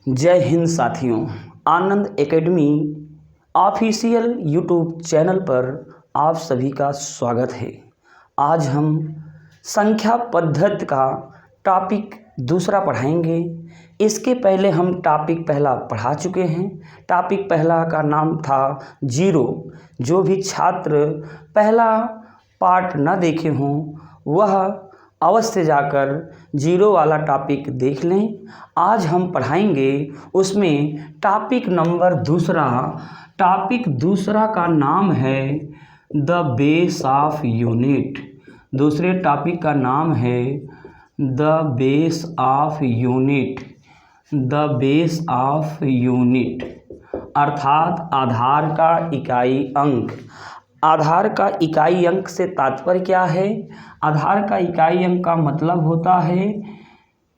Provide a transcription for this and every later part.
जय हिंद साथियों। आनंद academy official YouTube channel पर आप सभी का स्वागत है। आज हम संख्या पद्धति का टॉपिक दूसरा पढ़ाएंगे। इसके पहले हम टॉपिक पहला पढ़ा चुके हैं। टॉपिक पहला का नाम था जीरो। जो भी छात्र पहला पार्ट न देखे हों वह अवश्य जाकर जीरो वाला टॉपिक देख लें। आज हम पढ़ाएंगे उसमें टॉपिक नंबर दूसरा। टॉपिक दूसरा का नाम है द बेस ऑफ यूनिट। दूसरे टॉपिक का नाम है the base of unit. The base of unit अर्थात आधार का इकाई अंक। आधार का इकाई अंक से तात्पर्य क्या है? आधार का इकाई अंक का मतलब होता है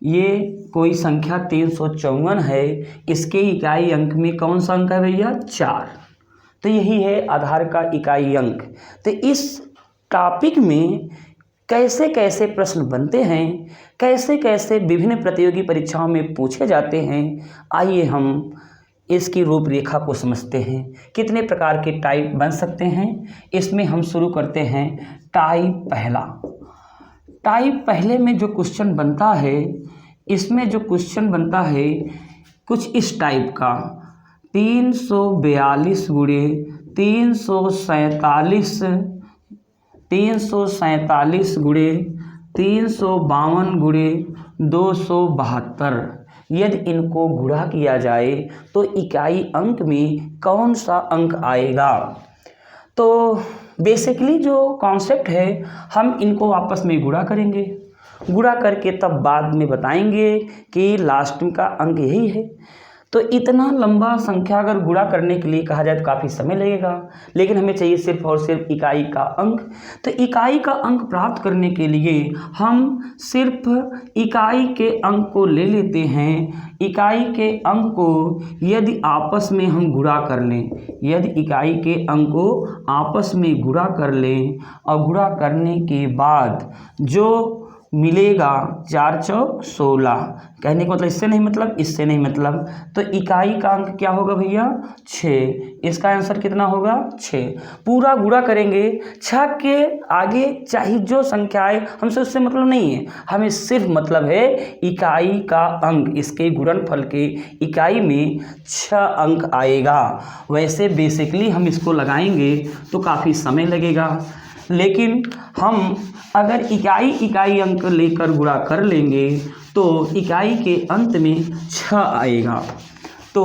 ये कोई संख्या 354 है, इसके इकाई अंक में कौन सा अंक है भैया? 4। तो यही है आधार का इकाई अंक। तो इस टॉपिक में कैसे कैसे प्रश्न बनते हैं, कैसे कैसे विभिन्न प्रतियोगी परीक्षाओं में पूछे जाते हैं, आइए हम इसकी रूपरेखा को समझते हैं। कितने प्रकार के टाइप बन सकते हैं इसमें हम शुरू करते हैं। टाइप पहला। टाइप पहले में जो क्वेश्चन बनता है, इसमें जो क्वेश्चन बनता है कुछ इस टाइप का। 342 गुणे 347 गुणे 352 गुणे 272। यदि इनको गुणा किया जाए तो इकाई अंक में कौन सा अंक आएगा? तो बेसिकली जो कॉन्सेप्ट है, हम इनको आपस में गुणा करेंगे। गुणा करके तब बाद में बताएंगे कि लास्ट का अंक यही है। तो इतना लंबा संख्या अगर गुणा करने के लिए कहा जाए तो काफ़ी समय लगेगा, लेकिन हमें चाहिए सिर्फ और सिर्फ इकाई का अंक। तो इकाई का अंक प्राप्त करने के लिए हम सिर्फ इकाई के अंक को ले लेते हैं। इकाई के अंक को यदि आपस में हम गुणा कर लें, यदि इकाई के अंक को आपस में गुणा कर लें और गुणा करने के बाद जो मिलेगा 4 चौक 16। कहने का मतलब इससे नहीं मतलब, इससे नहीं मतलब, तो इकाई का अंक क्या होगा भैया? 6। इसका आंसर कितना होगा? 6। पूरा गुणा करेंगे। 6 के आगे चाहे जो संख्या आए हमसे उससे मतलब नहीं है, हमें सिर्फ मतलब है इकाई का अंक। इसके गुणनफल के इकाई में 6 अंक आएगा। वैसे बेसिकली हम इसको लगाएंगे तो काफ़ी समय लगेगा, लेकिन हम अगर इकाई अंक लेकर गुणा कर लेंगे तो इकाई के अंत में 6 आएगा। तो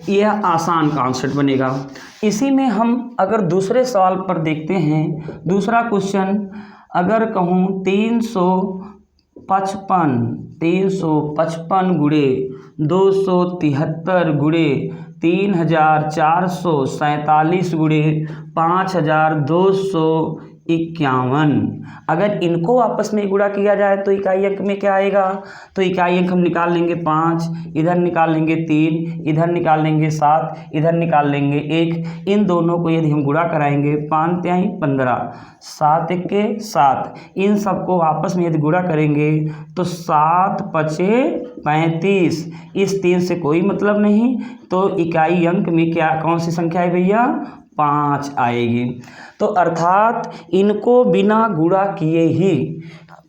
यह आसान कॉन्सेप्ट बनेगा। इसी में हम अगर दूसरे सवाल पर देखते हैं, दूसरा क्वेश्चन अगर कहूँ 355 गुणे 273 गुणे 3447 गुणे 5251। अगर इनको आपस में गुणा किया जाए तो इकाई अंक में क्या आएगा? तो इकाई अंक हम निकाल लेंगे 5, इधर निकाल लेंगे 3, इधर निकाल लेंगे 7, इधर निकाल लेंगे 1। इन दोनों को यदि हम गुणा कराएंगे 5 तिहाई 15, 7 एके 7, इन सबको आपस में यदि गुणा करेंगे तो 7 पचे 35। इस 3 से कोई मतलब नहीं, तो इकाई अंक में क्या कौन सी संख्या है भैया? 5 आएगी। तो अर्थात इनको बिना गुणा किए ही,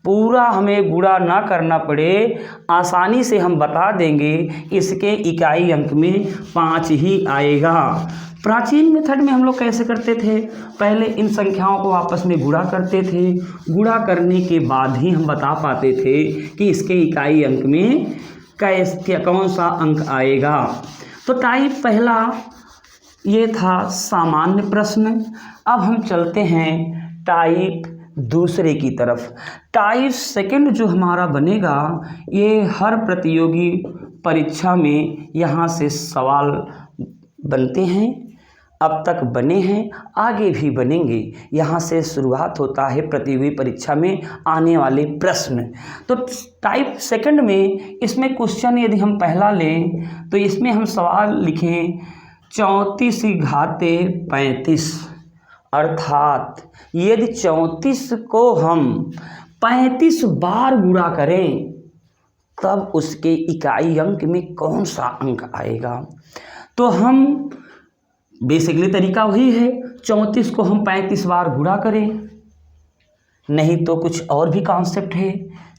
पूरा हमें गुणा ना करना पड़े, आसानी से हम बता देंगे इसके इकाई अंक में 5 ही आएगा। प्राचीन मेथड में हम लोग कैसे करते थे? पहले इन संख्याओं को आपस में गुणा करते थे। गुणा करने के बाद ही हम बता पाते थे कि इसके इकाई अंक में कौन सा अंक आएगा। तो टाइप पहला ये था सामान्य प्रश्न। अब हम चलते हैं टाइप दूसरे की तरफ। टाइप सेकंड जो हमारा बनेगा, ये हर प्रतियोगी परीक्षा में यहाँ से सवाल बनते हैं। अब तक बने हैं, आगे भी बनेंगे। यहाँ से शुरुआत होता है प्रतियोगी परीक्षा में आने वाले प्रश्न। तो टाइप सेकंड में इसमें क्वेश्चन यदि हम पहला लें तो इसमें हम सवाल लिखें 34⁵35। अर्थात यदि 34 को हम 35 बार गुणा करें तब उसके इकाई अंक में कौन सा अंक आएगा। तो हम बेसिकली तरीका वही है, 34 को हम 35 बार गुणा करें, नहीं तो कुछ और भी कॉन्सेप्ट है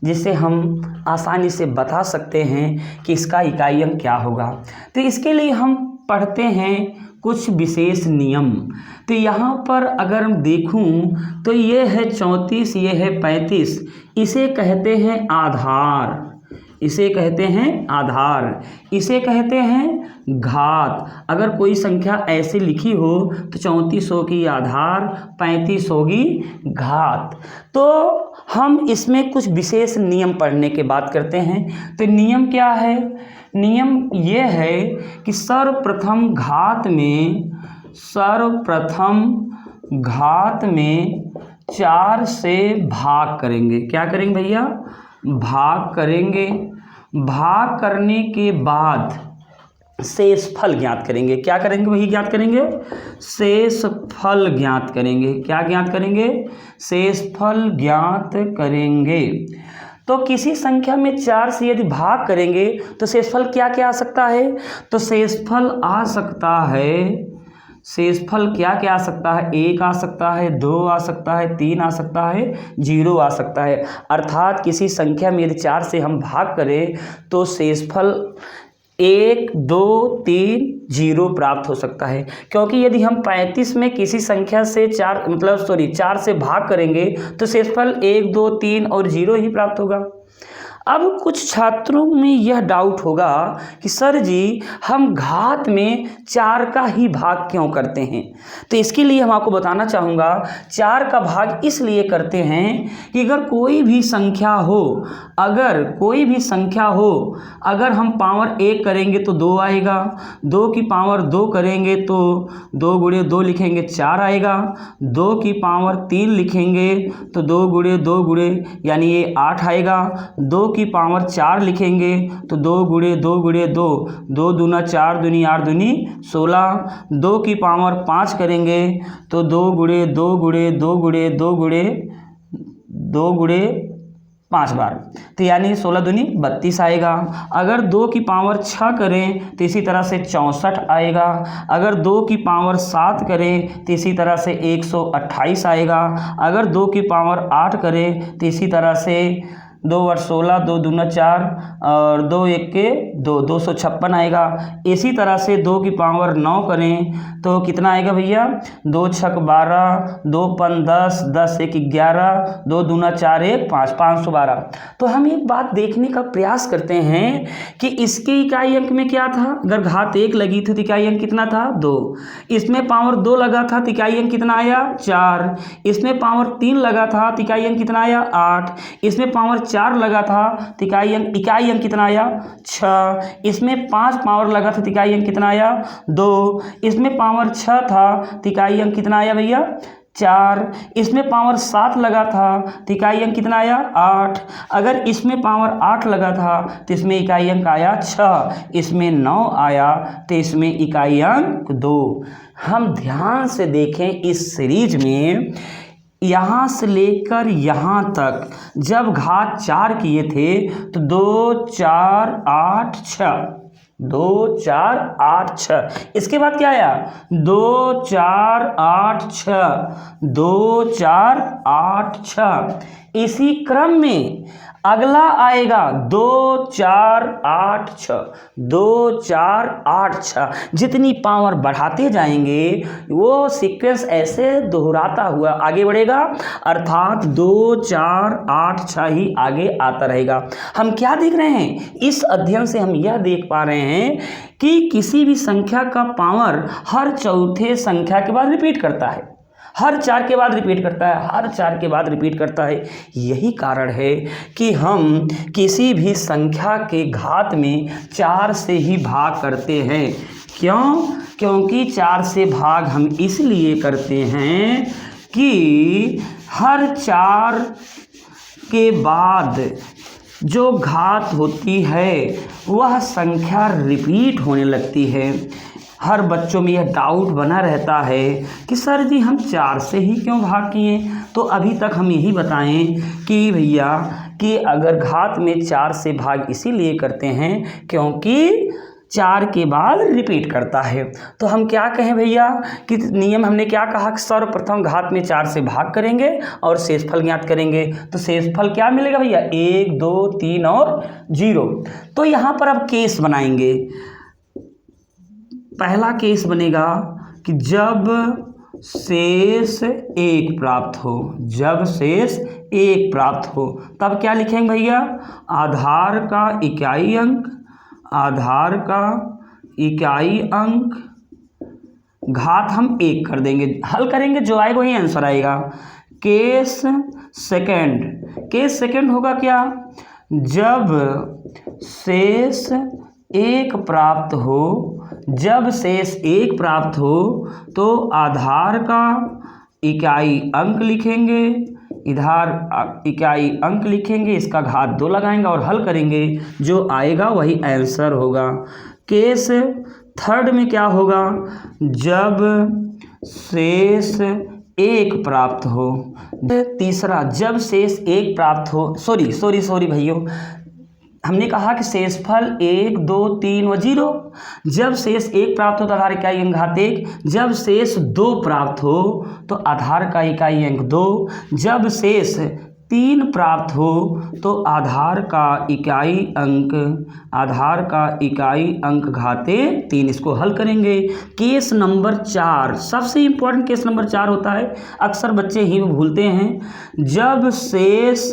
जिससे हम आसानी से बता सकते हैं कि इसका इकाई अंक क्या होगा। तो इसके लिए हम पढ़ते हैं कुछ विशेष नियम। तो यहाँ पर अगर हम देखूँ तो ये है 34, ये है 35, इसे कहते हैं आधार, इसे कहते हैं आधार, इसे कहते हैं घात। अगर कोई संख्या ऐसे लिखी हो तो 34 होगी आधार, 35 होगी घात। तो हम इसमें कुछ विशेष नियम पढ़ने के बात करते हैं। तो नियम क्या है? नियम ये है कि सर्वप्रथम घात में 4 से भाग करेंगे। क्या करेंगे भैया? भाग करेंगे। भाग करने के बाद शेषफल ज्ञात करेंगे। क्या करेंगे वही ज्ञात करेंगे? शेषफल ज्ञात करेंगे। क्या ज्ञात करेंगे? शेषफल ज्ञात करेंगे। तो किसी संख्या में 4 से यदि भाग करेंगे तो शेषफल क्या क्या आ सकता है? तो शेषफल आ सकता है, शेषफल क्या क्या आ सकता है? 1 आ सकता है, 2 आ सकता है, 3 आ सकता है, 0 आ सकता है। अर्थात किसी संख्या में यदि 4 से हम भाग करें तो शेषफल 1, 2, 3, 0 प्राप्त हो सकता है। क्योंकि यदि हम 35 में किसी संख्या से 4 से भाग करेंगे तो शेषफल 1, 2, 3 और 0 ही प्राप्त होगा। अब कुछ छात्रों में यह डाउट होगा कि सर जी हम घात में 4 का ही भाग क्यों करते हैं? तो इसके लिए हम आपको बताना चाहूँगा 4 का भाग इसलिए करते हैं कि अगर कोई भी संख्या हो, अगर हम पावर 1 करेंगे तो 2 आएगा, 2 की पावर 2 करेंगे तो 2 गुणे 2 लिखेंगे 4 आएगा, 2 की पावर 3 लिखेंगे तो 2 गुणे 2 गुणे यानी ये 8 आएगा, 2 की पावर 4 लिखेंगे तो 2 गुणे 2 गुणे 2, 2 दूना 4 दूनी 8 दूनी 16, 2 की पावर 5 करेंगे तो 2 गुणे 2 गुणे 2 गुणे 2 गुणे 2 गुणे 5 बार, तो यानी 16 दूनी 32 आएगा। अगर 2 की पावर 6 करें तो इसी तरह से 64 आएगा। अगर 2 की पावर 7 करें तो इसी तरह से 128 आएगा। अगर 2 की पावर 8 करें तो इसी तरह से 2 और 16, 2 दूना 4 और 2 एक के 2, 256 आएगा। इसी तरह से 2 की पावर 9 करें तो कितना आएगा भैया? 2 छक 12, 2 पन 10, 10 एक 11, 2 दूना 4 एक 5, 512। तो हम एक बात देखने का प्रयास करते हैं कि इसके इकाई अंक में क्या था। अगर घात 1 लगी थी तो इकाई अंक कितना था? 2। इसमें पावर 2 लगा था तो इकाई अंक कितना आया? 4। इसमें पावर 3 लगा था तो इकाई अंक कितना आया? 8। इसमें पावर 4 लगा था तो इकाई अंक कितना आया? 6। इसमें 5 पावर लगा था तो इकाई अंक कितना आया? 2। इसमें पावर 6 था तो इकाई अंक कितना आया भैया? 4। इसमें पावर 7 लगा था तो इकाई अंक कितना आया? 8। अगर इसमें पावर 8 लगा था तो इसमें इकाई अंक आया 6। इसमें 9 आया तो इसमें इकाई अंक 2। हम ध्यान से देखें इस सीरीज में यहाँ से लेकर यहाँ तक जब घात 4 किए थे तो 2, 4, 8, 6, 2, 4, 8, 6। इसके बाद क्या आया? 2, 4, 8, 6, 2, 4, 8, 6। इसी क्रम में अगला आएगा 2, 4, 8, 6, 2, 4, 8, 6। जितनी पावर बढ़ाते जाएंगे वो सीक्वेंस ऐसे दोहराता हुआ आगे बढ़ेगा, अर्थात 2, 4, 8, 6 ही आगे आता रहेगा। हम क्या देख रहे हैं? इस अध्ययन से हम यह देख पा रहे हैं कि किसी भी संख्या का पावर हर चौथे संख्या के बाद रिपीट करता है, हर 4 के बाद रिपीट करता है, हर 4 के बाद रिपीट करता है। यही कारण है कि हम किसी भी संख्या के घात में 4 से ही भाग करते हैं। क्यों? क्योंकि 4 से भाग हम इसलिए करते हैं कि हर 4 के बाद जो घात होती है वह संख्या रिपीट होने लगती है। हर बच्चों में यह डाउट बना रहता है कि सर जी हम 4 से ही क्यों भाग किए। तो अभी तक हम यही बताएं कि भैया कि अगर घात में 4 से भाग इसीलिए करते हैं क्योंकि 4 के बाद रिपीट करता है। तो हम क्या कहें भैया कि नियम हमने क्या कहा कि सर्वप्रथम घात में 4 से भाग करेंगे और शेषफल ज्ञात करेंगे। तो शेषफल क्या मिलेगा भैया 1 2 3 और 0। तो यहाँ पर अब केस बनाएंगे। पहला केस बनेगा कि जब शेष 1 प्राप्त हो, जब शेष 1 प्राप्त हो तब क्या लिखेंगे भैया, आधार का इकाई अंक, आधार का इकाई अंक घात हम 1 कर देंगे, हल करेंगे जो आएगा वही आंसर आएगा। केस सेकंड, केस सेकंड होगा क्या, जब शेष 1 प्राप्त हो, जब शेष 1 प्राप्त हो तो आधार का इकाई अंक लिखेंगे, इधर इकाई अंक लिखेंगे, इसका घात 2 लगाएंगे और हल करेंगे, जो आएगा वही आंसर होगा। केस थर्ड में क्या होगा, जब शेष 1 प्राप्त हो। तीसरा, जब शेष 1 प्राप्त हो, सॉरी भैया, हमने कहा कि शेषफल 1 2 3 व 0। जब शेष 1 प्राप्त हो तो आधार इकाई अंक घात 1, जब शेष 2 प्राप्त हो तो आधार का इकाई अंक 2, जब शेष 3 प्राप्त हो तो आधार का इकाई अंक, आधार का इकाई अंक घाते 3। इसको हल करेंगे। केस नंबर 4 सबसे इम्पोर्टेंट केस नंबर 4 होता है, अक्सर बच्चे ही भूलते हैं। जब शेष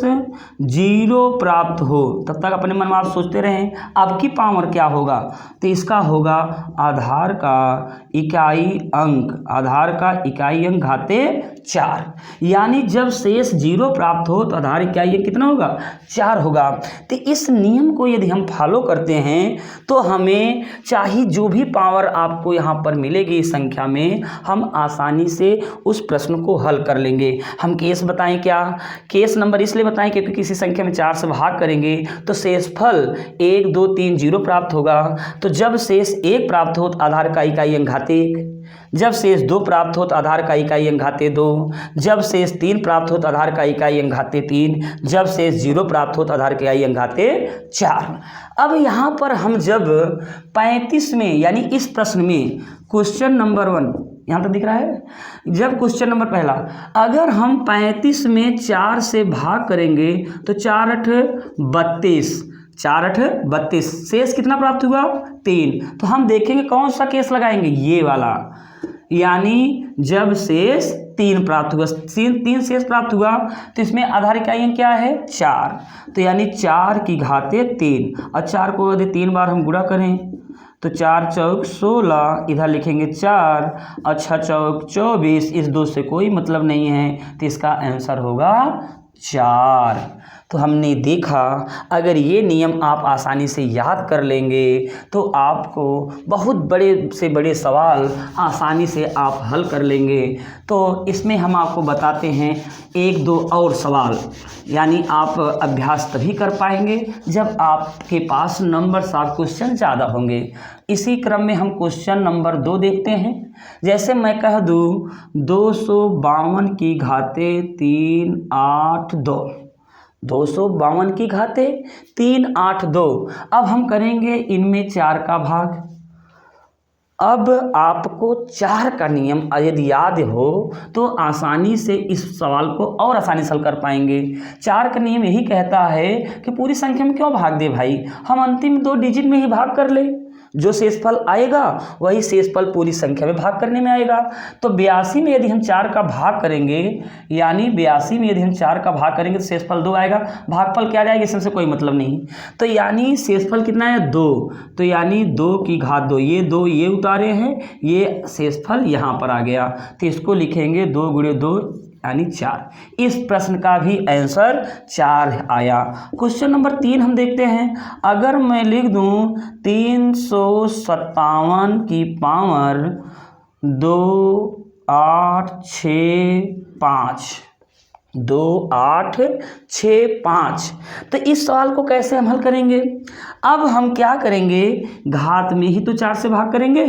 0 प्राप्त हो, तब तक अपने मन में आप सोचते रहें अब की पावर क्या होगा, तो इसका होगा आधार का इकाई अंक, आधार का इकाई अंक घाते 4। यानी जब शेष 0 प्राप्त हो तो आधार इकाई अंक कितना होगा, 4 होगा। तो इस नियम को यदि हम फॉलो करते हैं तो हमें चाहे जो भी पावर आपको यहाँ पर मिलेगी इस संख्या में, हम आसानी से उस प्रश्न को हल कर लेंगे। हम केस बताएं क्या, केस नंबर इसलिए बताएं क्योंकि किसी संख्या में 4 से भाग करेंगे तो शेषफल 1 2 3 0 प्राप्त होगा। तो जब शेष 1 प्राप्त हो तो आधार का इकाई अंक घाते 1, जब शेष 2 प्राप्त हो तो आधार का इकाई अंक घाते 2, जब शेष 3 प्राप्त हो तो आधार का इकाई अंक घाते 3, जब शेष 0 प्राप्त हो तो आधार का इकाई अंक घाते 4। अब यहाँ पर हम जब 35 में, यानी इस प्रश्न में क्वेश्चन नंबर 1 यहाँ तक दिख रहा है, जब क्वेश्चन नंबर पहला, अगर हम 35 में 4 से भाग करेंगे तो 4 8 32, 4 8 32, शेष कितना प्राप्त हुआ 3। तो हम देखेंगे कौन सा केस लगाएंगे, ये वाला, यानी जब शेष 3 प्राप्त हुआ, 3 शेष प्राप्त हुआ तो इसमें आधार इकाई अंक क्या है 4, तो यानी 4 की घाते 3। और 4 को यदि 3 बार हम गुणा करें तो 4 चौक 16, इधर लिखेंगे 4 और 6 चौक 24, इस 2 से कोई मतलब नहीं है, तो इसका आंसर होगा 4। तो हमने देखा अगर ये नियम आप आसानी से याद कर लेंगे तो आपको बहुत बड़े से बड़े सवाल आसानी से आप हल कर लेंगे। तो इसमें हम आपको बताते हैं 1 2 और सवाल, यानी आप अभ्यास तभी कर पाएंगे जब आपके पास नंबर 7 क्वेश्चन ज़्यादा होंगे। इसी क्रम में हम क्वेश्चन नंबर 2 देखते हैं। जैसे मैं कह दूँ 252 की घाते 3 8 2, 252 की घाते 3 8 2। अब हम करेंगे इनमें 4 का भाग। अब आपको 4 का नियम यदि याद हो तो आसानी से इस सवाल को और आसानी से हल कर पाएंगे। 4 का नियम यही कहता है कि पूरी संख्या में क्यों भाग दे भाई, हम अंतिम 2 डिजिट में ही भाग कर ले, जो शेषफल आएगा वही शेषफल पूरी संख्या में भाग करने में आएगा। तो 82 में यदि हम 4 का भाग करेंगे, यानी 82 में यदि हम 4 का भाग करेंगे तो शेषफल 2 आएगा, भागफल क्या जाएगा इसमें से कोई मतलब नहीं। तो यानी शेषफल कितना है 2, तो यानी 2 की घात 2, ये 2 ये उतारे हैं, ये शेषफल यहाँ पर आ गया, तो इसको लिखेंगे 2 × 2 यानी 4। इस प्रश्न का भी आंसर 4 आया। क्वेश्चन नंबर 3 हम देखते हैं। अगर मैं लिख दूं 357 की पावर 2 8 6 5, 2 8 6 5। तो इस सवाल को कैसे हम हल करेंगे? अब हम क्या करेंगे, घात में ही तो 4 से भाग करेंगे,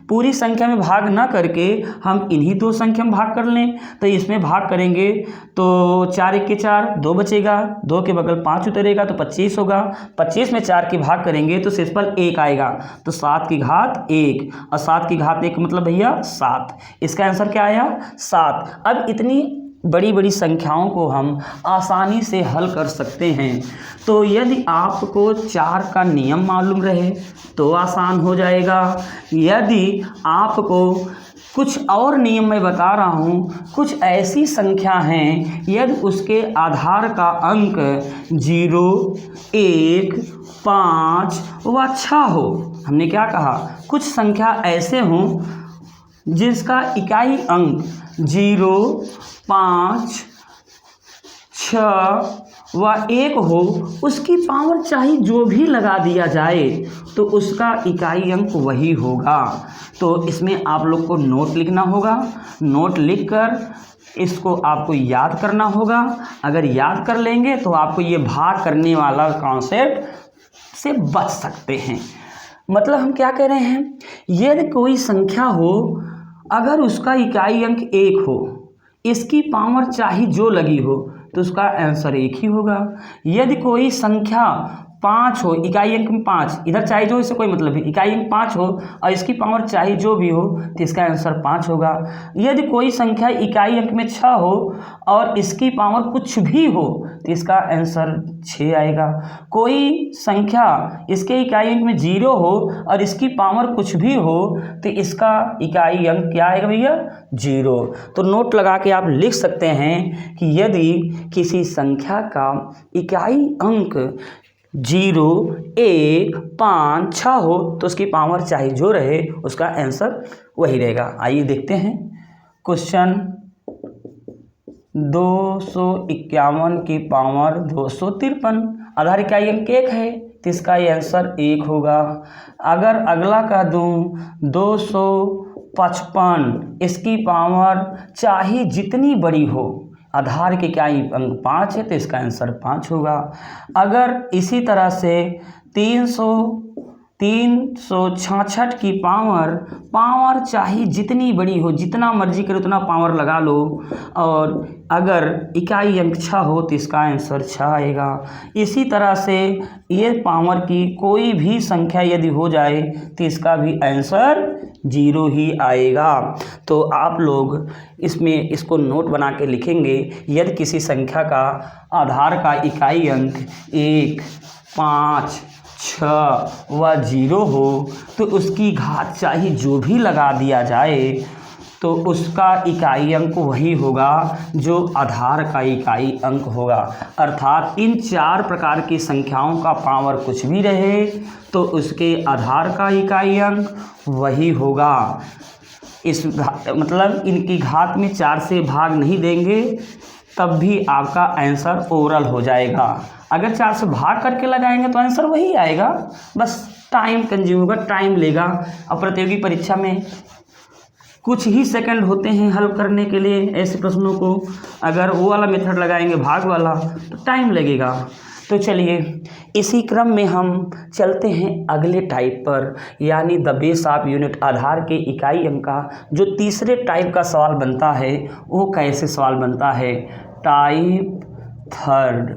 पूरी संख्या में भाग ना करके हम इन्हीं दो संख्या में भाग कर लें। तो इसमें भाग करेंगे तो 4 1 के 4, 2 बचेगा, 2 के बगल 5 उतरेगा तो 25 होगा, 25 में 4 की भाग करेंगे तो शेषफल 1 आएगा, तो 7 की घात 1, और 7 की घात 1 मतलब भैया 7। इसका आंसर क्या आया? 7। अब इतनी बड़ी बड़ी संख्याओं को हम आसानी से हल कर सकते हैं। तो यदि आपको 4 का नियम मालूम रहे तो आसान हो जाएगा। यदि आपको कुछ और नियम मैं बता रहा हूँ, कुछ ऐसी संख्या हैं यदि उसके आधार का अंक 0 1 5 व 6 हो, हमने क्या कहा, कुछ संख्या ऐसे हों जिसका इकाई अंक 0 5 6 व 1 हो, उसकी पावर चाहे जो भी लगा दिया जाए तो उसका इकाई अंक वही होगा। तो इसमें आप लोग को नोट लिखना होगा, नोट लिखकर इसको आपको याद करना होगा। अगर याद कर लेंगे तो आपको ये भाग करने वाला कॉन्सेप्ट से बच सकते हैं। मतलब हम क्या कह रहे हैं, यदि कोई संख्या हो, अगर उसका इकाई अंक 1 हो, इसकी पावर चाहे जो लगी हो तो उसका आंसर 1 ही होगा। यदि कोई संख्या 5 हो, इकाई अंक में 5, इधर चाहे जो, इससे कोई मतलब नहीं, इकाई अंक 5 हो और इसकी पावर चाहे जो भी हो तो इसका आंसर 5 होगा। यदि कोई संख्या इकाई अंक में 6 हो और इसकी पावर कुछ भी हो तो इसका आंसर 6 आएगा। कोई संख्या इसके इकाई अंक में 0 हो और इसकी पावर कुछ भी हो तो इसका इकाई अंक क्या आएगा भैया? 0। तो नोट लगा के आप लिख सकते हैं कि यदि किसी संख्या का इकाई अंक 0 1 5 6 हो तो उसकी पावर चाहे जो रहे उसका आंसर वही रहेगा। आइए देखते हैं क्वेश्चन 251 की पावर 253, आधार इकाई अंक 1 है तो इसका ये आंसर 1 होगा। अगर अगला कह दूँ 255, इसकी पावर चाहे जितनी बड़ी हो, आधार की इकाई अंक 5 है तो इसका आंसर 5 होगा। अगर इसी तरह से 366 की पावर चाहे जितनी बड़ी हो, जितना मर्जी करे उतना पावर लगा लो, और अगर इकाई अंक 6 हो तो इसका आंसर 6 आएगा। इसी तरह से ये पावर की कोई भी संख्या यदि हो जाए तो इसका भी आंसर 0 ही आएगा। तो आप लोग इसमें इसको नोट बना के लिखेंगे, यदि किसी संख्या का आधार का इकाई अंक 1 5 6 व 0 हो तो उसकी घात चाहे जो भी लगा दिया जाए तो उसका इकाई अंक वही होगा जो आधार का इकाई अंक होगा। अर्थात इन 4 प्रकार की संख्याओं का पावर कुछ भी रहे तो उसके आधार का इकाई अंक वही होगा। मतलब इनकी घात में 4 से भाग नहीं देंगे तब भी आपका आंसर ओरल हो जाएगा। अगर 4 से भाग करके लगाएंगे तो आंसर वही आएगा, बस टाइम कंज्यूम होगा, टाइम लेगा। और प्रतियोगी परीक्षा में कुछ ही सेकंड होते हैं हल करने के लिए ऐसे प्रश्नों को। अगर वो वाला मेथड लगाएंगे भाग वाला तो टाइम लगेगा। तो चलिए इसी क्रम में हम चलते हैं अगले टाइप पर, यानी द बेस ऑफ यूनिट, आधार के इकाई अंक का जो तीसरे टाइप का सवाल बनता है वो कैसे सवाल बनता है। Type third.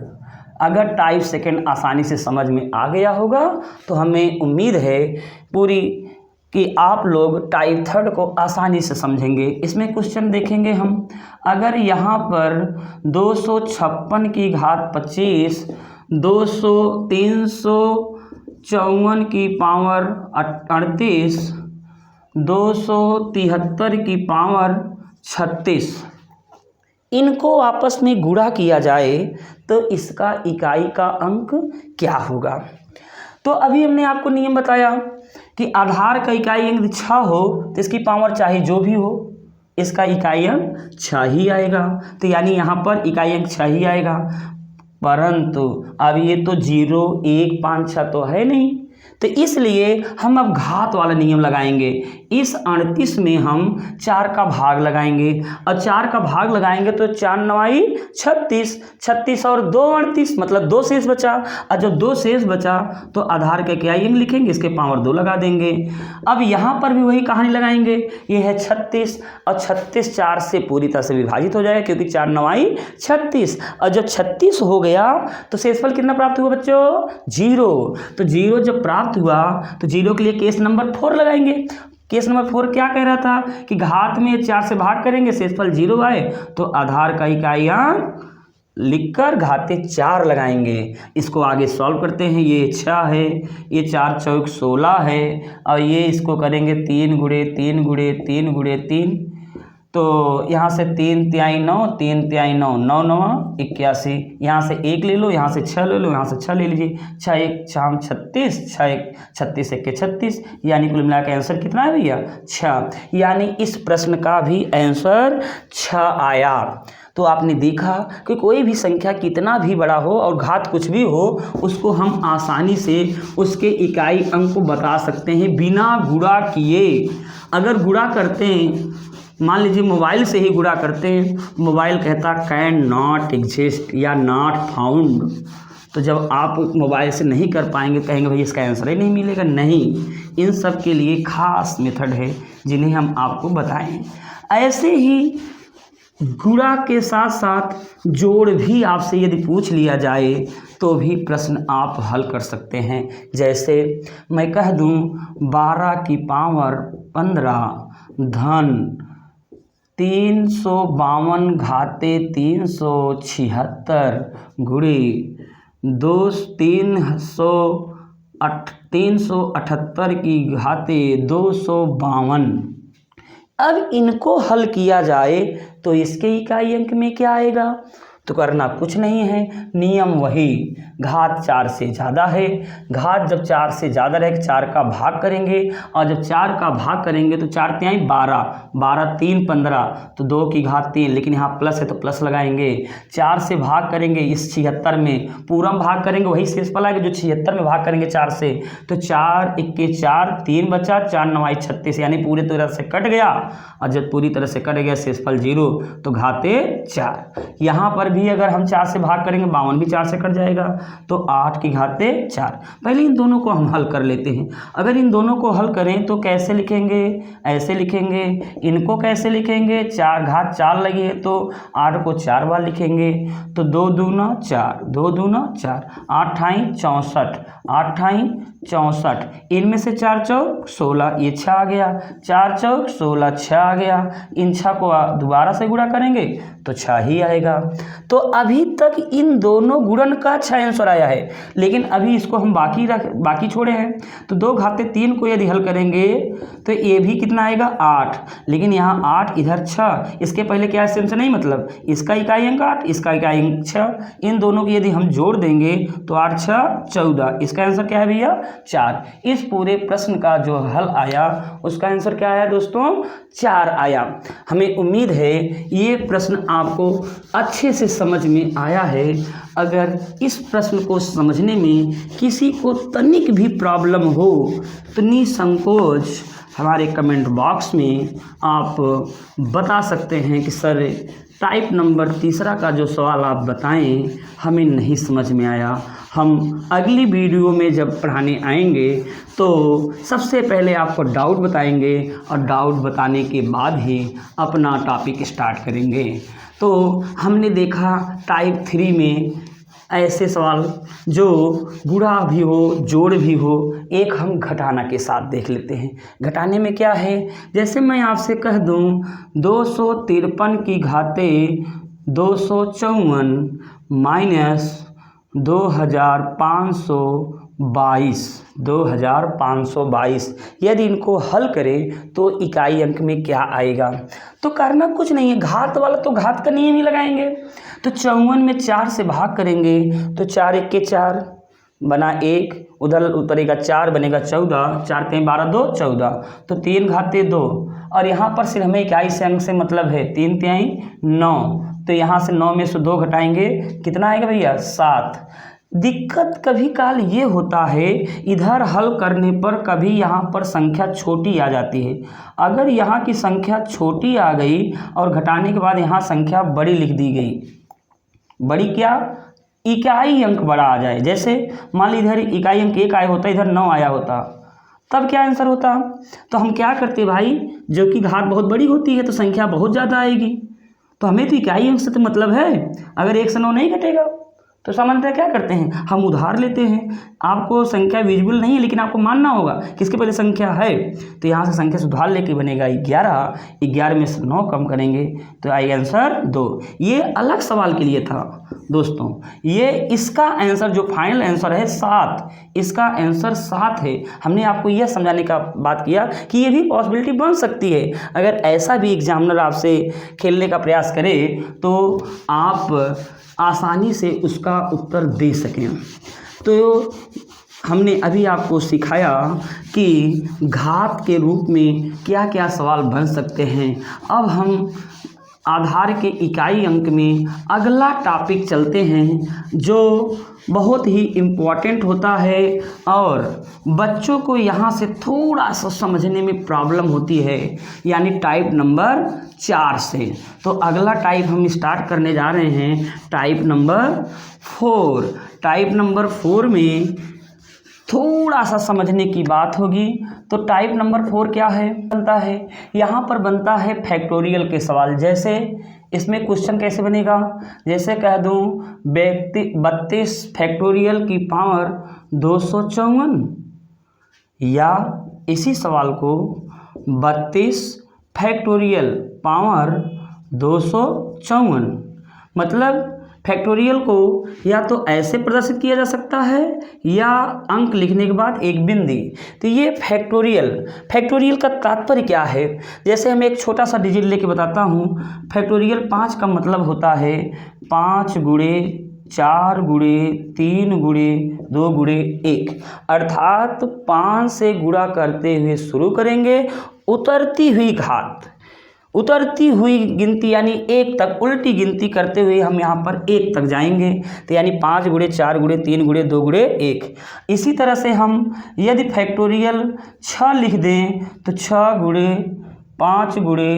अगर टाइप सेकंड आसानी से समझ में आ गया होगा तो हमें उम्मीद है पूरी कि आप लोग टाइप थर्ड को आसानी से समझेंगे। इसमें क्वेश्चन देखेंगे हम, अगर यहाँ पर 256 की घात 25, 354 की पावर 38, 273 की पावर 36, इनको आपस में गुणा किया जाए तो इसका इकाई का अंक क्या होगा। तो अभी हमने आपको नियम बताया कि आधार का इकाई अंक 6 हो तो इसकी पावर चाहे जो भी हो इसका इकाई अंक 6 ही आएगा। तो यानी यहाँ पर इकाई अंक 6 ही आएगा, परंतु अब ये तो 0 1 5 6 तो है नहीं, तो इसलिए हम अब घात वाला नियम लगाएंगे। इस 38 में हम 4 का भाग लगाएंगे और 4 का भाग लगाएंगे तो 4 9 36, 36 और 2 38 मतलब 2 शेष बचा। और जब 2 शेष बचा तो आधार का क्या अंक लिखेंगे, इसके पावर 2 लगा देंगे। अब यहाँ पर भी वही कहानी लगाएंगे, ये है 36 और 36 4 से पूरी तरह से विभाजित हो जाएगा क्योंकि 4 9 36। और जब 36 हो गया तो शेषफल कितना प्राप्त हुआ बच्चों, 0। तो 0 जब प्राप्त हुआ तो 0 के लिए केस नंबर 4 लगाएंगे। केस नंबर 4 क्या कह रहा था कि घात में 4 से भाग करेंगे, शेषफल 0 आए तो आधार का इकाई अंक लिखकर घाते 4 लगाएंगे। इसको आगे सॉल्व करते हैं। ये 6 है, ये 4 चौक 16 है और ये इसको करेंगे 3 गुणे 3 गुणे 3 गुणे 3, तो यहाँ से 3 तिहाई 9, 3 तिहाई 9, 9 9 81। यहाँ से 1 ले लो, यहाँ से 6 ले लो, यहाँ से 6 ले लीजिए। 6 1 6 36, 6 1 36 1 36, यानी कुल मिला के आंसर कितना है भैया, 6। यानी इस प्रश्न का भी आंसर 6 आया। तो आपने देखा कि कोई भी संख्या कितना भी बड़ा हो और घात कुछ भी हो, उसको हम आसानी से उसके इकाई अंक को बता सकते हैं बिना गुणा किए। अगर गुणा करते हैं, मान लीजिए मोबाइल से ही गुणा करते हैं, मोबाइल कहता कैन नॉट एग्जिस्ट या नॉट फाउंड, तो जब आप मोबाइल से नहीं कर पाएंगे कहेंगे भाई इसका आंसर ही नहीं मिलेगा। नहीं, इन सब के लिए खास मेथड है जिन्हें हम आपको बताएं। ऐसे ही गुणा के साथ साथ जोड़ भी आपसे यदि पूछ लिया जाए तो भी प्रश्न आप हल कर सकते हैं। जैसे मैं कह दूं 12 की पावर 15 धन 352 घाते 376 गुणे 378 की घाते 252। अब इनको हल किया जाए तो इसके इकाई अंक में क्या आएगा, तो करना कुछ नहीं है, नियम वही, घात 4 से ज़्यादा है, घात जब 4 से ज़्यादा रहे 4 का भाग करेंगे और जब 4 का भाग करेंगे तो 4 तिहाई 12, 12 3 15, तो 2 की घात 3, लेकिन यहाँ प्लस है तो प्लस लगाएंगे। 4 से भाग करेंगे इस 76 में, पूरम भाग करेंगे वही शेषफल आएगा जो 76 में भाग करेंगे 4 से, तो 4 1 4 3 बचा, 4 9 36, यानी पूरी तरह से कट गया। और जब पूरी तरह से कट गया शेषफल 0 तो घाते 4। यहाँ पर भी अगर हम 4 से भाग करेंगे 52 भी 4 से कट जाएगा, तो 8 की घाते 4। पहले इन दोनों को हम हल कर लेते हैं। अगर इन दोनों को हल करें तो कैसे लिखेंगे, ऐसे लिखेंगे। इनको कैसे लिखेंगे, 4 घात 4 लगी है तो 8 को 4 बार लिखेंगे, तो 2 दूना 4, 2 दूना 4, 8 ठाई 64, 8 ठाई 64, इनमें से 4 चौक 16, ये 6 आ गया, 4 चौक 16, 6 आ गया। इन 6 को दोबारा से गुणा करेंगे तो 6 ही आएगा। तो अभी तक इन दोनों गुणन का अच्छा आंसर आया है, लेकिन अभी इसको हम बाकी छोड़े हैं। तो 2 घाते 3 को यदि हल करेंगे तो ये भी कितना आएगा 8, लेकिन यहाँ 8 इधर 6, इसके पहले क्या सेंस नहीं, मतलब इसका इकाई अंक 8, इसका इकाई अंक 6, इन दोनों की यदि हम जोड़ देंगे तो 8 6 14, इसका आंसर क्या है भैया 4। इस पूरे प्रश्न का जो हल आया उसका आंसर क्या आया दोस्तों, 4 आया। हमें उम्मीद है ये प्रश्न आपको अच्छे से समझ में आया है। अगर इस प्रश्न को समझने में किसी को तनिक भी प्रॉब्लम हो तो निसंकोच हमारे कमेंट बॉक्स में आप बता सकते हैं कि सर टाइप नंबर 3 का जो सवाल आप बताएं हमें नहीं समझ में आया। हम अगली वीडियो में जब पढ़ाने आएंगे तो सबसे पहले आपको डाउट बताएंगे और डाउट बताने के बाद ही अपना टॉपिक स्टार्ट करेंगे। तो हमने देखा टाइप 3 में ऐसे सवाल जो गुणा भी हो जोड़ भी हो, एक हम घटाना के साथ देख लेते हैं। घटाने में क्या है, जैसे मैं आपसे कह दूं 253 की घाते 254 माइनस 2522, यदि इनको हल करें तो इकाई अंक में क्या आएगा। तो करना कुछ नहीं है, घात वाला तो घात का नियम ही लगाएंगे। तो 54 में 4 से भाग करेंगे तो 4 1 के 4 बना 1, उधर उतरेगा 4 बनेगा 14, 4 3 12 2 14, तो 3 घाते 2, और यहाँ पर सिर्फ हमें इकाई से अंक से मतलब है 3 तिहाई 9, तो यहाँ से 9 में से 2 घटाएंगे कितना आएगा भैया 7। दिक्कत कभी काल ये होता है, इधर हल करने पर कभी यहाँ पर संख्या छोटी आ जाती है। अगर यहाँ की संख्या छोटी आ गई और घटाने के बाद यहाँ संख्या बड़ी लिख दी गई, बड़ी क्या, इकाई अंक बड़ा आ जाए, जैसे मान ली इधर इकाई अंक 1 आया होता, इधर 9 आया होता, तब क्या आंसर होता। तो हम क्या करते भाई, जो कि घात बहुत बड़ी होती है तो संख्या बहुत ज़्यादा आएगी, तो हमें तो इकाई अंक से तो मतलब है। अगर 1 से 9 नहीं घटेगा तो सामान्यतः क्या करते हैं, हम उधार लेते हैं। आपको संख्या विजिबल नहीं है लेकिन आपको मानना होगा किसके पहले संख्या है, तो यहाँ से संख्या से उधार लेके बनेगा 11, 11 में से 9 कम करेंगे तो आएगा आंसर 2। ये अलग सवाल के लिए था दोस्तों, ये इसका आंसर जो फाइनल आंसर है 7, इसका आंसर 7 है। हमने आपको यह समझाने का बात किया कि ये भी पॉसिबिलिटी बन सकती है। अगर ऐसा भी एग्जामिनर आपसे खेलने का प्रयास करे तो आप आसानी से उसका उत्तर दे सकें। तो हमने अभी आपको सिखाया कि घात के रूप में क्या क्या सवाल बन सकते हैं। अब हम आधार के इकाई अंक में अगला टॉपिक चलते हैं जो बहुत ही इम्पोर्टेंट होता है और बच्चों को यहाँ से थोड़ा सा समझने में प्रॉब्लम होती है, यानी टाइप नंबर 4 से। तो अगला टाइप हम स्टार्ट करने जा रहे हैं टाइप नंबर 4। टाइप नंबर 4 में थोड़ा सा समझने की बात होगी। तो टाइप नंबर 4 क्या है, बनता है, यहाँ पर बनता है फैक्टोरियल के सवाल। जैसे इसमें क्वेश्चन कैसे बनेगा, जैसे कह दूँ 32 फैक्टोरियल की पावर 254, या इसी सवाल को 32 फैक्टोरियल पावर 254, मतलब फैक्टोरियल को या तो ऐसे प्रदर्शित किया जा सकता है या अंक लिखने के बाद एक बिंदी। तो ये फैक्टोरियल का तात्पर्य क्या है, जैसे हम एक छोटा सा डिजिट लेके बताता हूँ। फैक्टोरियल 5 का मतलब होता है 5 गुणे 4 गुणे 3 गुणे 2 गुणे 1, अर्थात 5 से गुणा करते हुए शुरू करेंगे, उतरती हुई गिनती यानी 1 तक, उल्टी गिनती करते हुए हम यहाँ पर 1 तक जाएंगे। तो यानी 5 गुणे 4 गुणे 3 गुणे 2 गुणे 1। इसी तरह से हम यदि फैक्टोरियल 6 लिख दें तो 6 गुणे 5 गुणे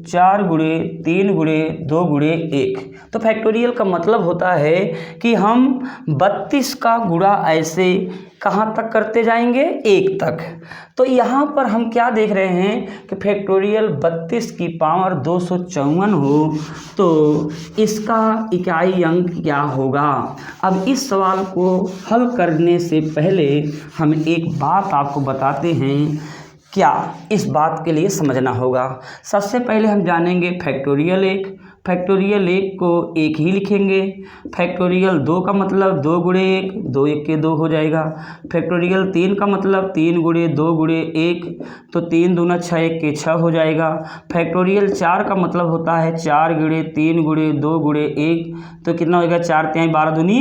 4 गुणे 3 गुणे 2 गुणे 1। तो फैक्टोरियल का मतलब होता है कि हम 32 का गुणा ऐसे कहाँ तक करते जाएंगे, 1 तक। तो यहाँ पर हम क्या देख रहे हैं कि फैक्टोरियल 32 की पावर 254 हो तो इसका इकाई अंक क्या होगा। अब इस सवाल को हल करने से पहले हम एक बात आपको बताते हैं, क्या इस बात के लिए समझना होगा। सबसे पहले हम जानेंगे फैक्टोरियल 1। फैक्टोरियल 1 को 1 ही लिखेंगे। फैक्टोरियल 2 का मतलब 2 गुणे 1, 2 1 के 2 हो जाएगा। फैक्टोरियल 3 का मतलब 3 गुणे 2 गुणे 1, तो 3 दूना 6 1 के 6 हो जाएगा। फैक्टोरियल 4 का मतलब होता है 4 गुणे 3 गुणे 2 गुणे 1, तो कितना होगा 4 3 12 दूनी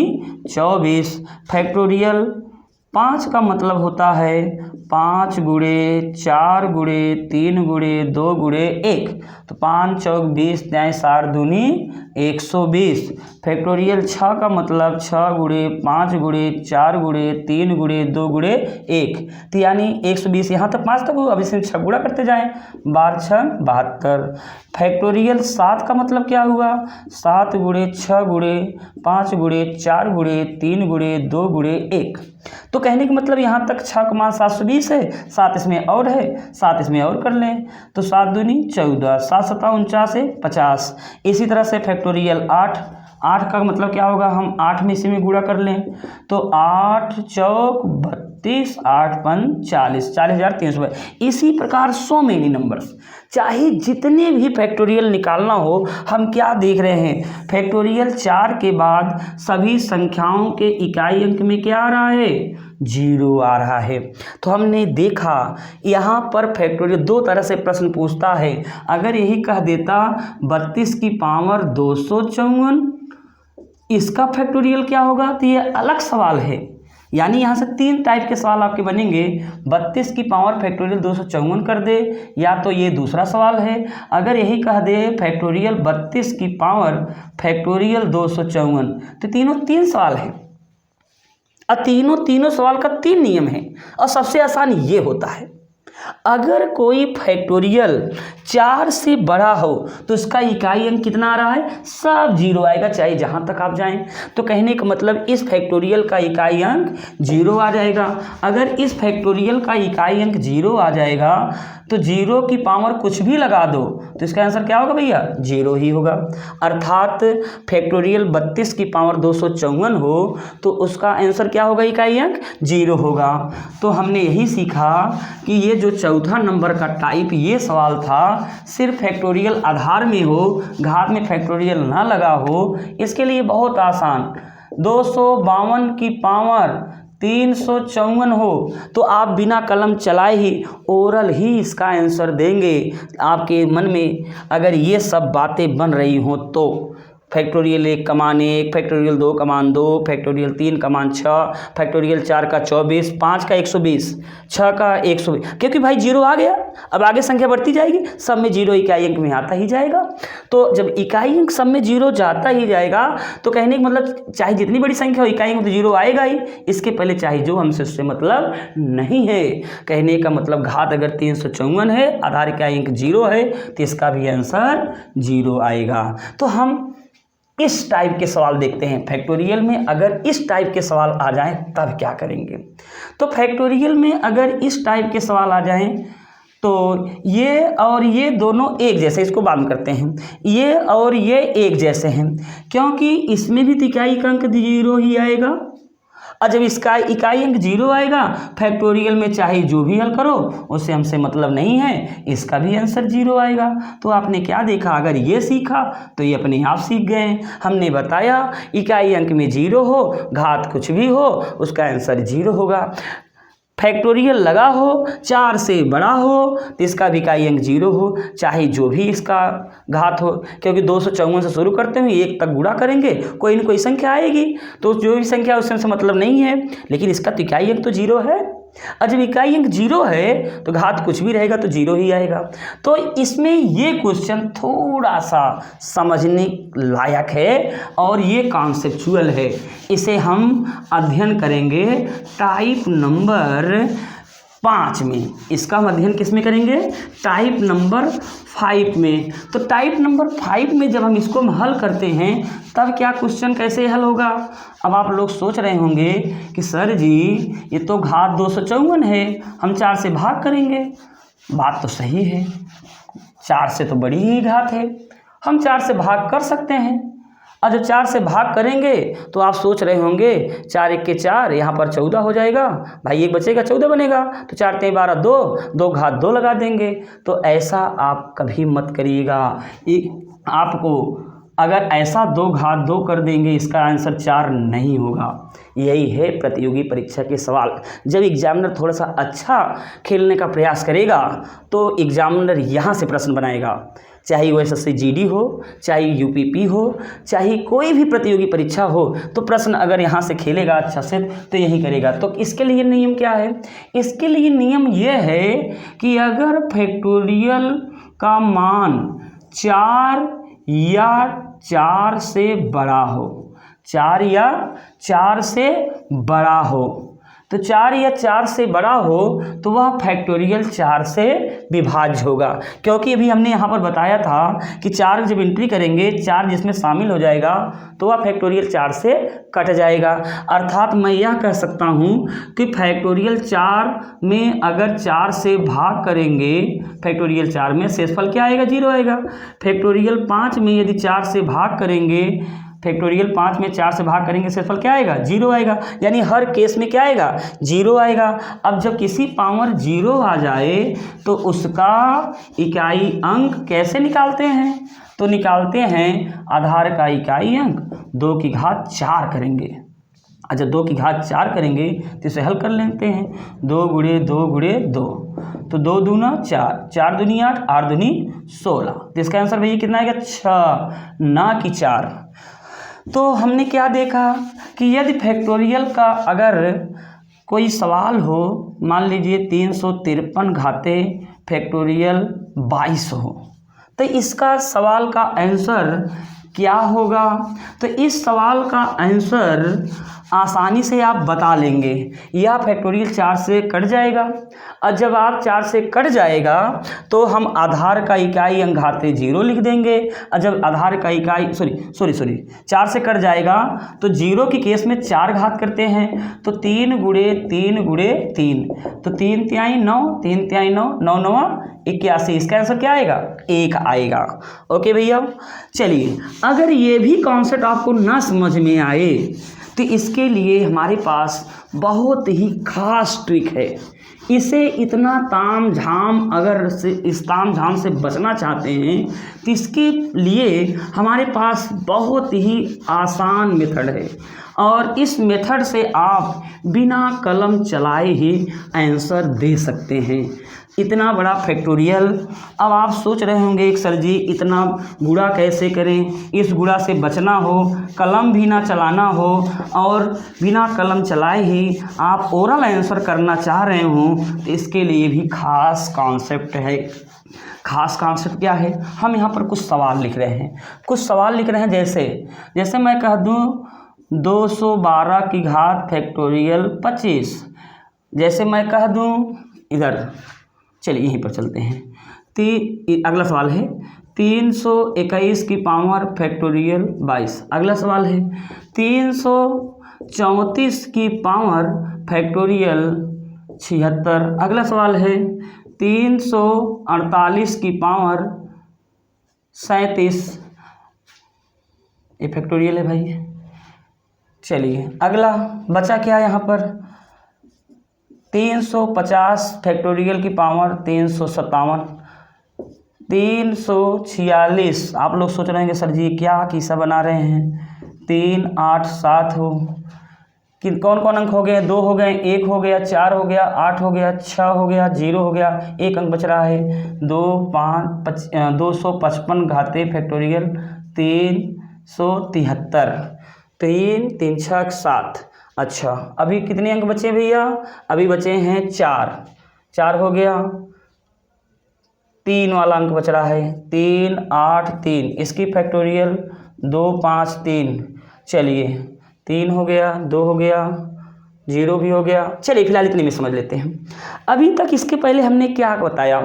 24। फैक्टोरियल 5 का मतलब होता है 5 गुणे 4 गुणे 3 गुणे 2 गुणे 1, तो 5 चौक 20 न्याय 4 दूनी 120। फैक्टोरियल 6 का मतलब 6 गुणे 5 गुणे 4 गुणे 3 गुणे 2 गुणे 1, तो यानी 120। यहाँ तक 5 तक हो, अब इसमें 6 गुणा करते जाएं, 12 6 72। फैक्टोरियल 7 का मतलब क्या हुआ, 7 गुणे 6 गुणे 5 गुणे 4 गुणे 3 गुणे 2 गुणे 1। तो कहने का मतलब यहाँ तक 6 का मान 720 है, 7 इसमें और है, 7 इसमें और कर लें तो 7 दूनी 14, 7 7 49 है 50। इसी तरह से फैक्टोरियल 8 का मतलब क्या होगा, हम 8 में इसी में गुणा कर लें तो 8 चौक 32, 8 पंच 40, 40,300। इसी प्रकार सो मेनी नंबर्स, चाहे जितने भी फैक्टोरियल निकालना हो, हम क्या देख रहे हैं, फैक्टोरियल 4 के बाद सभी संख्याओं के इकाई अंक में क्या आ रहा है, 0 आ रहा है। तो हमने देखा यहाँ पर फैक्टोरियल 2 तरह से प्रश्न पूछता है। अगर यही कह देता 32 की पावर 254, इसका फैक्टोरियल क्या होगा, तो ये अलग सवाल है। यानी यहाँ से 3 टाइप के सवाल आपके बनेंगे। 32 की पावर फैक्टोरियल 254 कर दे, या तो ये दूसरा सवाल है। अगर यही कह दे फैक्टोरियल 32 की पावर फैक्टोरियल 254, तो तीनों 3 सवाल है। और तीनों सवाल का 3 नियम है और सबसे आसान ये होता है, अगर कोई फैक्टोरियल 4 से बड़ा हो तो इसका इकाई अंक कितना आ रहा है, सब 0 आएगा, चाहे जहाँ तक आप जाएं। तो कहने का मतलब इस फैक्टोरियल का इकाई अंक 0 आ जाएगा। अगर इस फैक्टोरियल का इकाई अंक 0 आ जाएगा तो 0 की पावर कुछ भी लगा दो तो इसका आंसर क्या होगा भैया, 0 ही होगा। अर्थात फैक्टोरियल 32 की पावर 254 हो तो उसका आंसर क्या होगा, इकाई अंक 0 होगा। तो हमने यही सीखा कि ये जो चौथा नंबर का टाइप ये सवाल था, सिर्फ फैक्टोरियल आधार में हो, घात में फैक्टोरियल ना लगा हो, इसके लिए बहुत आसान। 252 की पावर 354 हो तो आप बिना कलम चलाए ही ओरल ही इसका आंसर देंगे। आपके मन में अगर ये सब बातें बन रही हों तो फैक्टोरियल 1 कमान 1, फैक्टोरियल 2 कमान 2, फैक्टोरियल 3 कमान 6, फैक्टोरियल 4 का 24, 5 का 120, 6 का 120, क्योंकि भाई 0 आ गया, अब आगे संख्या बढ़ती जाएगी, सब में 0 इकाई अंक में आता ही जाएगा। तो जब इकाई अंक सब में 0 जाता ही जाएगा तो कहने का मतलब चाहे जितनी बड़ी संख्या हो इकाई अंक तो 0 आएगा ही, इसके पहले चाहे जो, हमसे उससे मतलब नहीं है। कहने का मतलब घात अगर 354 है, आधार इकाई अंक 0 है तो इसका भी आंसर 0 आएगा। तो हम इस टाइप के सवाल देखते हैं फैक्टोरियल में। अगर इस टाइप के सवाल आ जाएं तब क्या करेंगे, तो फैक्टोरियल में अगर इस टाइप के सवाल आ जाएं तो ये और ये दोनों एक जैसे, इसको बंद करते हैं, ये और ये एक जैसे हैं क्योंकि इसमें भी इकाई अंक 0 ही आएगा। और जब इसका इकाई अंक 0 आएगा, फैक्टोरियल में चाहे जो भी हल करो उससे हमसे मतलब नहीं है, इसका भी आंसर 0 आएगा। तो आपने क्या देखा, अगर ये सीखा तो ये अपने आप सीख गए। हमने बताया इकाई अंक में 0 हो, घात कुछ भी हो, उसका आंसर 0 होगा। फैक्टोरियल लगा हो, 4 से बड़ा हो तो इसका भी इकाई अंक 0 हो, चाहे जो भी इसका घात हो, क्योंकि 254 से शुरू करते हुए 1 तक गुणा करेंगे, कोई न कोई संख्या आएगी, तो जो भी संख्या उससे मतलब नहीं है, लेकिन इसका तो इकाई अंक तो 0 है। और जब इकाई अंक 0 है तो घात कुछ भी रहेगा तो 0 ही आएगा। तो इसमें ये क्वेश्चन थोड़ा सा समझने लायक है और ये कॉन्सेप्चुअल है, इसे हम अध्ययन करेंगे टाइप नंबर 5 में। इसका हम अध्ययन किस में करेंगे, टाइप नंबर 5 में। तो टाइप नंबर 5 में जब हम इसको हल करते हैं तब क्या क्वेश्चन कैसे हल होगा। अब आप लोग सोच रहे होंगे कि सर जी ये तो घात 254 है, हम 4 से भाग करेंगे। बात तो सही है, 4 से तो बड़ी ही घात है, हम 4 से भाग कर सकते हैं। और जब 4 से भाग करेंगे तो आप सोच रहे होंगे 4 1 के 4, यहाँ पर 14 हो जाएगा, भाई 1 बचेगा 14 बनेगा, तो 4 3 12 2, 2 घात 2 लगा देंगे। तो ऐसा आप कभी मत करिएगा। आपको अगर ऐसा 2 घात 2 कर देंगे इसका आंसर 4 नहीं होगा। यही है प्रतियोगी परीक्षा के सवाल। जब एग्जामिनर थोड़ा सा अच्छा खेलने का प्रयास करेगा तो एग्जामिनर यहाँ से प्रश्न बनाएगा, चाहे वो एसएससी जीडी हो, चाहे यूपीपी हो, चाहे कोई भी प्रतियोगी परीक्षा हो, तो प्रश्न अगर यहाँ से खेलेगा अच्छा से तो यही करेगा। तो इसके लिए नियम क्या है, इसके लिए नियम ये है कि अगर फैक्टोरियल का मान 4 या 4 से बड़ा हो, 4 या 4 से बड़ा हो, तो 4 या 4 से बड़ा हो तो वह फैक्टोरियल 4 से विभाज्य होगा। क्योंकि अभी हमने यहाँ पर बताया था कि 4 जब एंट्री करेंगे 4 जिसमें शामिल हो जाएगा तो वह फैक्टोरियल 4 से कट जाएगा। अर्थात मैं यह कह सकता हूँ कि फैक्टोरियल 4 में अगर 4 से भाग करेंगे, फैक्टोरियल 4 में शेषफल क्या आएगा, 0 आएगा। फैक्टोरियल 5 में यदि 4 से भाग करेंगे, फैक्टोरियल 5 में 4 से भाग करेंगे, शेषफल क्या आएगा, 0 आएगा। यानी हर केस में क्या आएगा, 0 आएगा। अब जब किसी पावर 0 आ जाए तो उसका इकाई अंक कैसे निकालते हैं, तो निकालते हैं आधार का इकाई अंक 2 की घात 4 करेंगे। जब 2 की घात 4 करेंगे तो इसे हल कर लेते हैं, 2 गुणे 2 गुणे 2, तो 2 दूना 4, 4 दूनी 8, 8 दूनी 16, तो इसका आंसर भैया कितना आएगा, 6 ना कि 4। तो हमने क्या देखा कि यदि फैक्टोरियल का अगर कोई सवाल हो, मान लीजिए 353 घाते फैक्टोरियल 22 हो, तो इसका सवाल का आंसर क्या होगा। तो इस सवाल का आंसर आसानी से आप बता लेंगे। यह फैक्टोरियल 4 से कट जाएगा, और जब आप 4 से कट जाएगा तो हम आधार का इकाई अंक घाते 0 लिख देंगे। और जब आधार का इकाई सॉरी 4 से कट जाएगा तो 0 की केस में 4 घात करते हैं, तो 3 गुणे 3 गुणे 3, तो 3 तिहाई 9, 3 तिहाई 9, 9 9 81। इसका आंसर क्या आएगा? 1 आएगा। ओके भैया, चलिए अगर ये भी कॉन्सेप्ट आपको ना समझ में आए तो इसके लिए हमारे पास बहुत ही खास ट्रिक है। इसे इतना ताम झाम, अगर इस ताम झाम से बचना चाहते हैं तो इसके लिए हमारे पास बहुत ही आसान मेथड है, और इस मेथड से आप बिना कलम चलाए ही आंसर दे सकते हैं। इतना बड़ा फैक्टोरियल, अब आप सोच रहे होंगे एक सर जी इतना गुणा कैसे करें, इस गुणा से बचना हो, कलम भी ना चलाना हो, और बिना कलम चलाए ही आप ओरल आंसर करना चाह रहे हों, तो इसके लिए भी खास कॉन्सेप्ट है। खास कॉन्सेप्ट क्या है? हम यहाँ पर कुछ सवाल लिख रहे हैं, जैसे मैं कह दूँ 212 की घात फैक्टोरियल 25, जैसे मैं कह दूँ इधर, चलिए यहीं पर चलते हैं। अगला सवाल है 321 की पावर फैक्टोरियल 22। अगला सवाल है 334 की पावर फैक्टोरियल 76। अगला सवाल है 348 की पावर 37। ये फैक्टोरियल है भाई। चलिए अगला बचा क्या यहाँ पर? 350 फैक्टोरियल की पावर 357, 346। आप लोग सोच रहे हैं कि सर जी क्या किस्सा बना रहे हैं, 3 8 7 हो कि कौन कौन अंक हो गए? 2 हो गए, 1 हो गया, 4 हो गया, 8 हो गया, 6 हो गया, 0 हो गया, 1 अंक बच रहा है। 255 घाते फैक्टोरियल 373, 3 3 6 7। अच्छा अभी कितने अंक बचे भैया? अभी बचे हैं 4 हो गया, 3 वाला अंक बच रहा है, 3 8 3, इसकी फैक्टोरियल 2 5 3। चलिए 3 हो गया, 2 हो गया, 0 भी हो गया। चलिए फिलहाल इतने में समझ लेते हैं। अभी तक इसके पहले हमने क्या बताया?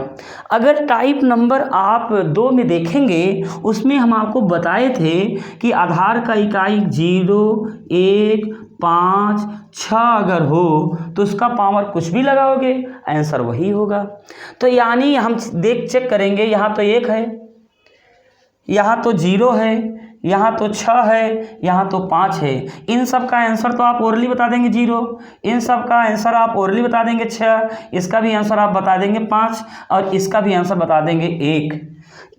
अगर टाइप नंबर आप 2 में देखेंगे, उसमें हम आपको बताए थे कि आधार का इकाई 0 1 5 6 अगर हो तो उसका पावर कुछ भी लगाओगे आंसर वही होगा। तो यानी हम चेक करेंगे, यहाँ तो 1 है, यहाँ तो 0 है, यहाँ तो 6 है, यहाँ तो 5 है। इन सब का आंसर तो आप ओरली बता देंगे 0, इन सब का आंसर आप ओरली बता देंगे 6, इसका भी आंसर आप बता देंगे 5, और इसका भी आंसर बता देंगे 1।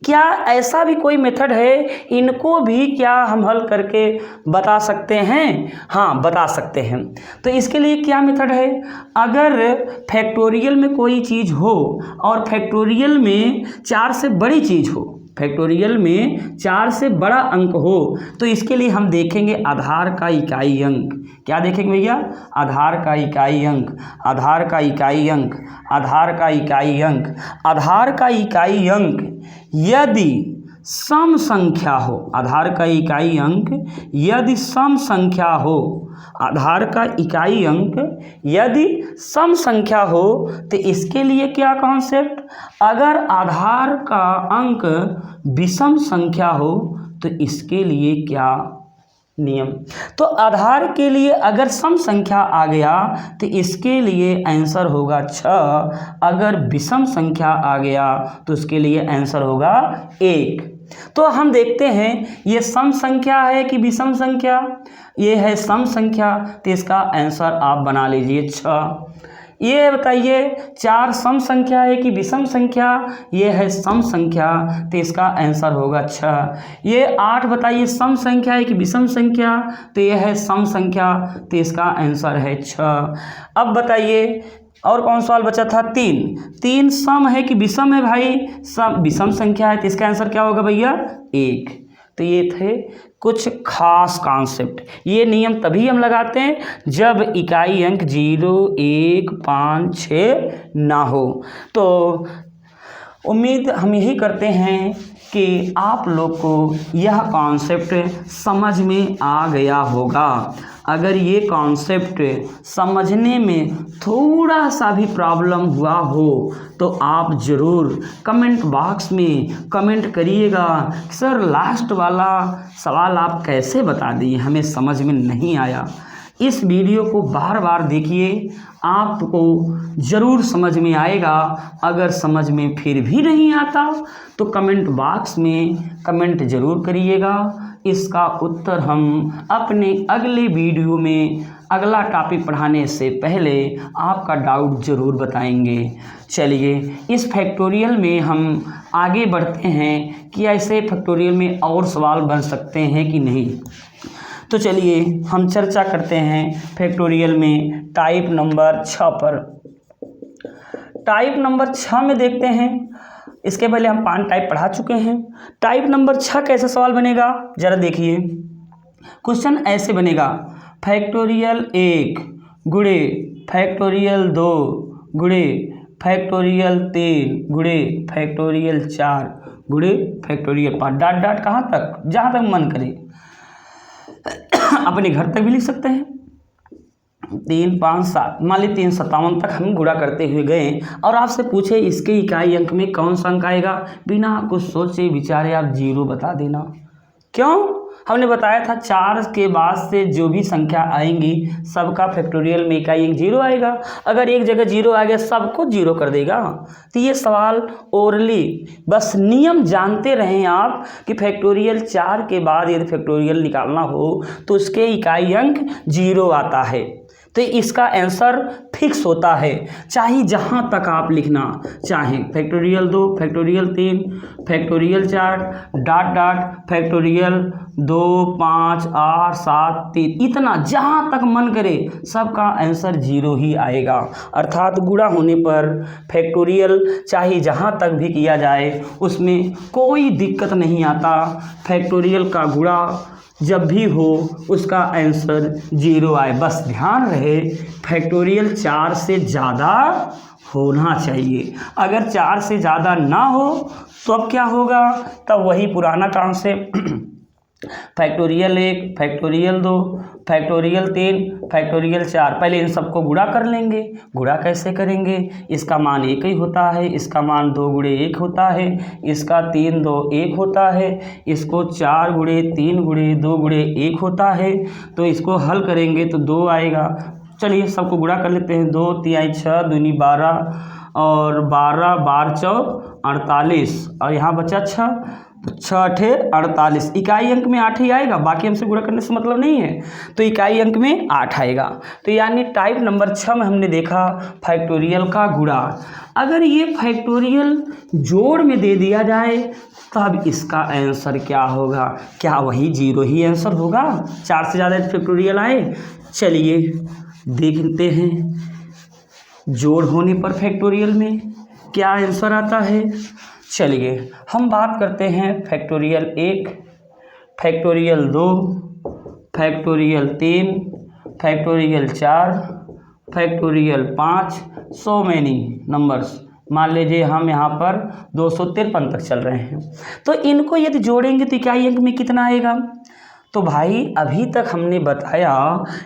क्या ऐसा भी कोई मेथड है, इनको भी क्या हम हल करके बता सकते हैं? हाँ बता सकते हैं। तो इसके लिए क्या मेथड है? अगर फैक्टोरियल में कोई चीज़ हो और फैक्टोरियल में 4 से बड़ी चीज़ हो, फैक्टोरियल में 4 से बड़ा अंक हो, तो इसके लिए हम देखेंगे आधार का इकाई अंक। क्या देखेंगे भैया? आधार का इकाई अंक, आधार का इकाई अंक, आधार का इकाई अंक, आधार का इकाई अंक यदि सम संख्या हो, आधार का इकाई अंक यदि सम संख्या हो, आधार का इकाई अंक यदि सम संख्या हो, तो इसके लिए क्या कॉन्सेप्ट? अगर आधार का अंक विषम संख्या हो तो इसके लिए क्या नियम? तो आधार के लिए अगर सम संख्या आ गया तो इसके लिए आंसर होगा 6, अगर विषम संख्या आ गया तो उसके लिए आंसर होगा 1। तो हम देखते हैं ये सम संख्या है कि विषम संख्या? ये है सम संख्या, तो इसका आंसर आप बना लीजिए 6। ये बताइए 4 सम संख्या है कि विषम संख्या? ये है सम संख्या, तो इसका आंसर होगा 6। ये 8 बताइए सम संख्या है कि विषम संख्या? तो ये है सम संख्या, तो इसका आंसर है 6। अब बताइए और कौन सवाल बचा था? 3 सम है कि विषम है भाई? सम विषम संख्या है, तो इसका आंसर क्या होगा भैया? 1। तो ये थे कुछ खास कॉन्सेप्ट। ये नियम तभी हम लगाते हैं जब इकाई अंक 0 1 5 6 ना हो। तो उम्मीद हम यही करते हैं कि आप लोग को यह कॉन्सेप्ट समझ में आ गया होगा। अगर ये कॉन्सेप्ट समझने में थोड़ा सा भी प्रॉब्लम हुआ हो तो आप ज़रूर कमेंट बॉक्स में कमेंट करिएगा, सर लास्ट वाला सवाल आप कैसे बता दिए, हमें समझ में नहीं आया। इस वीडियो को बार बार देखिए, आपको ज़रूर समझ में आएगा। अगर समझ में फिर भी नहीं आता तो कमेंट बॉक्स में कमेंट ज़रूर करिएगा। इसका उत्तर हम अपने अगले वीडियो में अगला टॉपिक पढ़ाने से पहले आपका डाउट ज़रूर बताएंगे। चलिए इस फैक्टोरियल में हम आगे बढ़ते हैं कि ऐसे फैक्टोरियल में और सवाल बन सकते हैं कि नहीं। तो चलिए हम चर्चा करते हैं फैक्टोरियल में टाइप नंबर 6 पर। टाइप नंबर 6 में देखते हैं, इसके पहले हम 5 टाइप पढ़ा चुके हैं। टाइप नंबर 6 कैसे सवाल बनेगा ज़रा देखिए। क्वेश्चन ऐसे बनेगा, फैक्टोरियल 1 गुणे फैक्टोरियल 2 गुणे फैक्टोरियल 3 गुणे फैक्टोरियल 4 गुणे फैक्टोरियल 5 डॉट डॉट कहाँ तक, जहाँ तक मन करे अपने घर तक भी लिख सकते हैं। 3 5 7 मान ली 357 तक हम गुणा करते हुए गए और आपसे पूछे इसके इकाई अंक में कौन सा अंक आएगा, बिना कुछ सोचे विचारे आप 0 बता देना। क्यों? हमने बताया था 4 के बाद से जो भी संख्या आएंगी सबका फैक्टोरियल में इकाई अंक 0 आएगा। अगर एक जगह 0 आ गया सबको 0 कर देगा। तो ये सवाल ओरली बस नियम जानते रहें आप कि फैक्टोरियल 4 के बाद यदि फैक्टोरियल निकालना हो तो उसके इकाई अंक 0 आता है। तो इसका आंसर फिक्स होता है, चाहे जहाँ तक आप लिखना चाहें, factorial 2 factorial 3 factorial 4 dot dot factorial 2 5 8 7 3 इतना जहाँ तक मन करे सबका आंसर 0 ही आएगा। अर्थात गुणा होने पर फैक्टोरियल चाहे जहाँ तक भी किया जाए उसमें कोई दिक्कत नहीं आता। फैक्टोरियल का गुणा जब भी हो उसका आंसर 0 आए, बस ध्यान रहे फैक्टोरियल 4 से ज़्यादा होना चाहिए। अगर 4 से ज़्यादा ना हो तो अब क्या होगा, तब वही पुराना concept factorial 1 factorial 2 factorial 3 factorial 4। पहले इन सबको गुणा कर लेंगे। गुणा कैसे करेंगे, इसका मान 1 ही होता है, इसका मान 2 गुणे 1 होता है, इसका 3 2 1 होता है, इसको 4 गुणे 3 गुणे 2 गुणे 1 होता है। तो इसको हल करेंगे तो 2 आएगा। चलिए सबको गुणा कर लेते हैं। 2 3 6 दूनी 12 और 12 12 4 48 और यहाँ बचा 6 तो 6 8 48। इकाई अंक में 8 ही आएगा, बाकी हमसे गुणा करने से मतलब नहीं है। तो इकाई अंक में 8 आएगा। तो यानी टाइप नंबर 6 में हमने देखा फैक्टोरियल का गुणा। अगर ये फैक्टोरियल जोड़ में दे दिया जाए तब इसका आंसर क्या होगा, क्या वही 0 ही आंसर होगा? 4 से ज़्यादा फैक्टोरियल आए। चलिए देखते हैं जोड़ होने पर फैक्टोरियल में क्या आंसर आता है। चलिए हम बात करते हैं factorial 1 factorial 2 factorial 3 factorial 4 factorial 5 so many numbers. मान लीजिए हम यहाँ पर 253 तक चल रहे हैं। तो इनको यदि जोड़ेंगे तो इकाई अंक में कितना आएगा? तो भाई अभी तक हमने बताया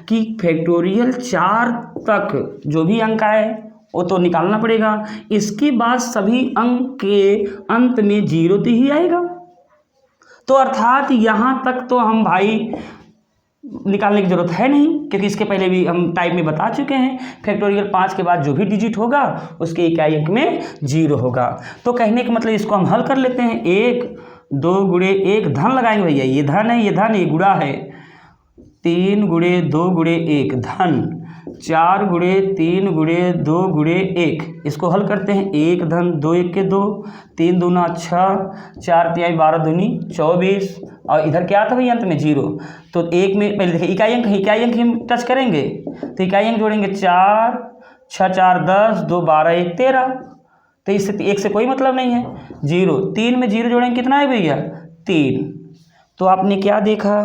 कि फैक्टोरियल 4 तक जो भी अंक आए वो तो निकालना पड़ेगा। इसके बाद सभी अंक के अंत में 0 तो ही आएगा। तो अर्थात यहाँ तक तो हम भाई निकालने की ज़रूरत है नहीं, क्योंकि इसके पहले भी हम टाइप में बता चुके हैं फैक्टोरियल 5 के बाद जो भी डिजिट होगा उसके इकाई अंक में 0 होगा। तो कहने का मतलब इसको हम हल कर लेते हैं। 1 2 गुणे 1 धन लगाएंगे भैया, ये धन है, ये धन, ये गुणा है। 3 गुणे 2 गुणे 1 धन, 4 गुणे 3 गुणे 2 गुणे 1। इसको हल करते हैं। 1 धन 2 1 के 2 3 दूना 6 4 3 12 दूनी 24 और इधर क्या था भाई अंत में 0। तो 1 में पहले देखिए इकाई अंक हम टच करेंगे तो इकाई अंक जोड़ेंगे 4 6 4 10 2 12 1 13। तो इससे 1 से कोई मतलब नहीं है। 0 3 में 0 जोड़ेंगे कितना है भैया 3। तो आपने क्या देखा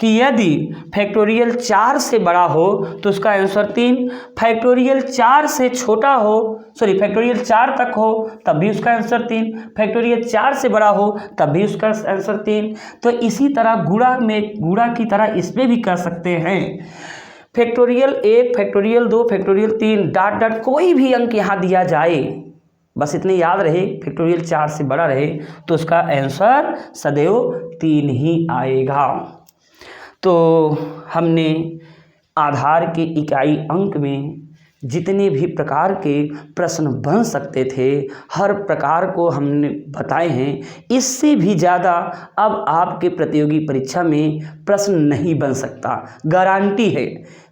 कि यदि फैक्टोरियल 4 से बड़ा हो तो उसका आंसर 3, फैक्टोरियल 4 से छोटा हो, सॉरी फैक्टोरियल 4 तक हो तब भी उसका आंसर 3, फैक्टोरियल 4 से बड़ा हो तब भी उसका आंसर 3। तो इसी तरह गुणा की तरह इसमें भी कर सकते हैं। Factorial 1, factorial 2, factorial 3 dot dot कोई भी अंक यहाँ दिया जाए, बस इतने याद रहे फैक्टोरियल 4 से बड़ा रहे तो उसका आंसर सदैव 3 ही आएगा। तो हमने आधार के इकाई अंक में जितने भी प्रकार के प्रश्न बन सकते थे हर प्रकार को हमने बताए हैं। इससे भी ज़्यादा अब आपके प्रतियोगी परीक्षा में प्रश्न नहीं बन सकता, गारंटी है।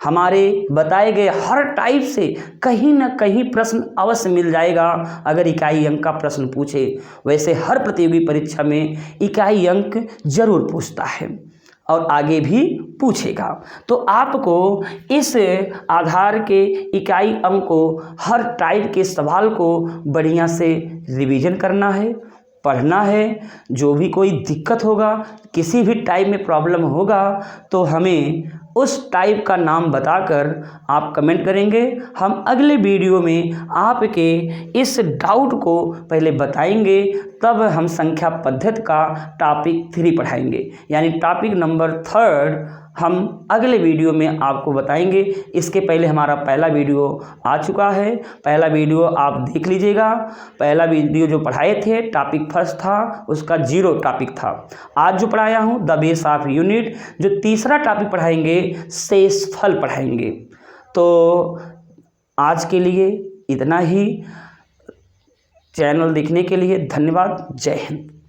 हमारे बताए गए हर टाइप से कहीं ना कहीं प्रश्न अवश्य मिल जाएगा अगर इकाई अंक का प्रश्न पूछे। वैसे हर प्रतियोगी परीक्षा में इकाई अंक जरूर पूछता है और आगे भी पूछेगा। तो आपको इस आधार के इकाई अंक को हर टाइप के सवाल को बढ़िया से रिवीजन करना है, पढ़ना है। जो भी कोई दिक्कत होगा, किसी भी टाइप में प्रॉब्लम होगा तो हमें उस टाइप का नाम बताकर आप कमेंट करेंगे। हम अगले वीडियो में आपके इस डाउट को पहले बताएंगे, तब हम संख्या पद्धति का टॉपिक 3 पढ़ाएंगे, यानी टॉपिक नंबर 3 हम अगले वीडियो में आपको बताएंगे। इसके पहले हमारा पहला वीडियो आ चुका है, पहला वीडियो आप देख लीजिएगा। पहला वीडियो जो पढ़ाए थे टॉपिक 1 था, उसका 0 टॉपिक था। आज जो पढ़ाया हूँ द बेस ऑफ यूनिट, जो तीसरा टॉपिक पढ़ाएंगे शेषफल पढ़ाएंगे। तो आज के लिए इतना ही। चैनल देखने के लिए धन्यवाद। जय हिंद।